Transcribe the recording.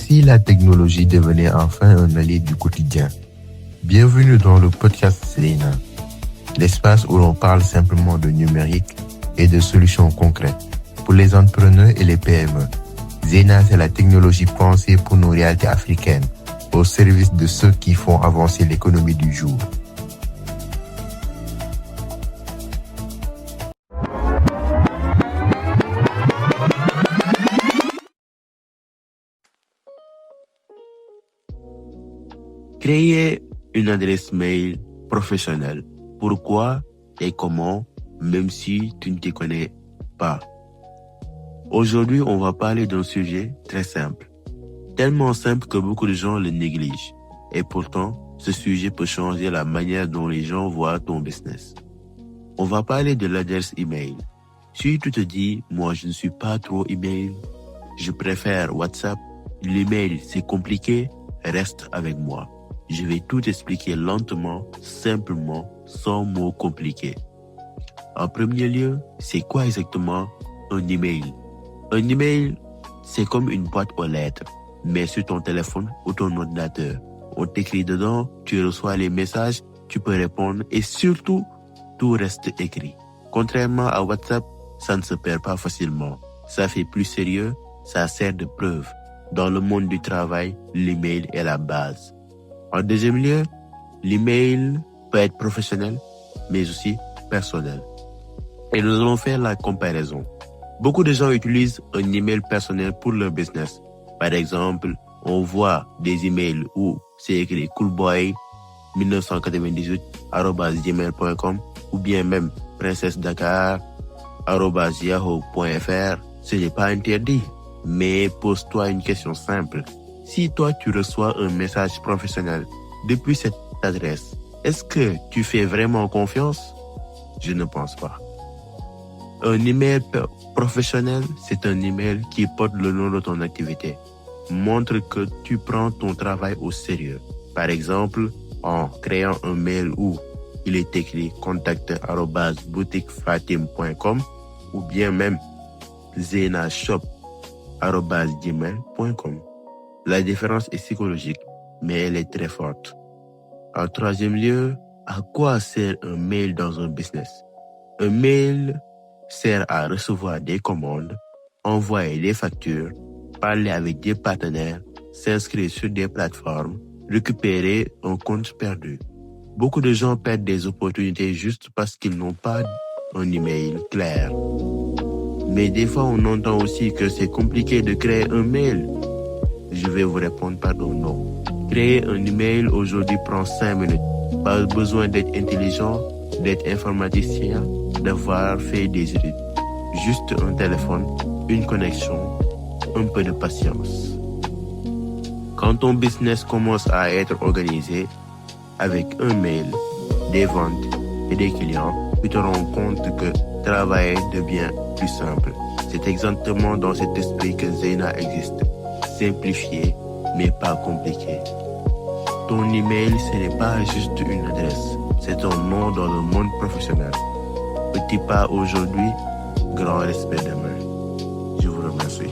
si la technologie devenait enfin un allié du quotidien? Bienvenue dans le podcast Zena, l'espace où l'on parle simplement de numérique et de solutions concrètes pour les entrepreneurs et les PME. Zena, c'est la technologie pensée pour nos réalités africaines, au service de ceux qui font avancer l'économie du jour. Créer une adresse mail professionnelle. Pourquoi et comment, même si tu ne te connais pas. Aujourd'hui, on va parler d'un sujet très simple. Tellement simple que beaucoup de gens le négligent. Et pourtant, ce sujet peut changer la manière dont les gens voient ton business. On va parler de l'adresse email. Si tu te dis, moi je ne suis pas trop email, je préfère WhatsApp, l'email c'est compliqué, reste avec moi. Je vais tout expliquer lentement, simplement, sans mots compliqués. En premier lieu, c'est quoi exactement un email? Un email, c'est comme une boîte aux lettres, mais sur ton téléphone ou ton ordinateur. On t'écrit dedans, tu reçois les messages, tu peux répondre et surtout, tout reste écrit. Contrairement à WhatsApp, ça ne se perd pas facilement. Ça fait plus sérieux, ça sert de preuve. Dans le monde du travail, l'email est la base. En deuxième lieu, l'email peut être professionnel, mais aussi personnel. Et nous allons faire la comparaison. Beaucoup de gens utilisent un email personnel pour leur business. Par exemple, on voit des emails où c'est écrit coolboy1998@gmail.com ou bien même princessedakar@yahoo.fr. Ce n'est pas interdit, mais pose-toi une question simple. Si toi tu reçois un message professionnel depuis cette adresse, est-ce que tu fais vraiment confiance? Je ne pense pas. Un email professionnel, c'est un email qui porte le nom de ton activité. Montre que tu prends ton travail au sérieux. Par exemple, en créant un mail où il est écrit contact@boutiquefatim.com ou bien même zenashop@gmail.com. La différence est psychologique, mais elle est très forte. En troisième lieu, à quoi sert un mail dans un business? Un mail sert à recevoir des commandes, envoyer des factures, parler avec des partenaires, s'inscrire sur des plateformes, récupérer un compte perdu. Beaucoup de gens perdent des opportunités juste parce qu'ils n'ont pas un email clair. Mais des fois, on entend aussi que c'est compliqué de créer un mail. Je vais vous répondre pardon, non. Créer un email aujourd'hui prend 5 minutes. Pas besoin d'être intelligent, d'être informaticien, d'avoir fait des études. Juste un téléphone, une connexion, un peu de patience. Quand ton business commence à être organisé avec un mail, des ventes et des clients, tu te rends compte que travailler devient plus simple. C'est exactement dans cet esprit que Zena existe. Simplifié, mais pas compliqué. Ton email, ce n'est pas juste une adresse, c'est ton nom dans le monde professionnel. Petit pas aujourd'hui, grand respect demain. Je vous remercie.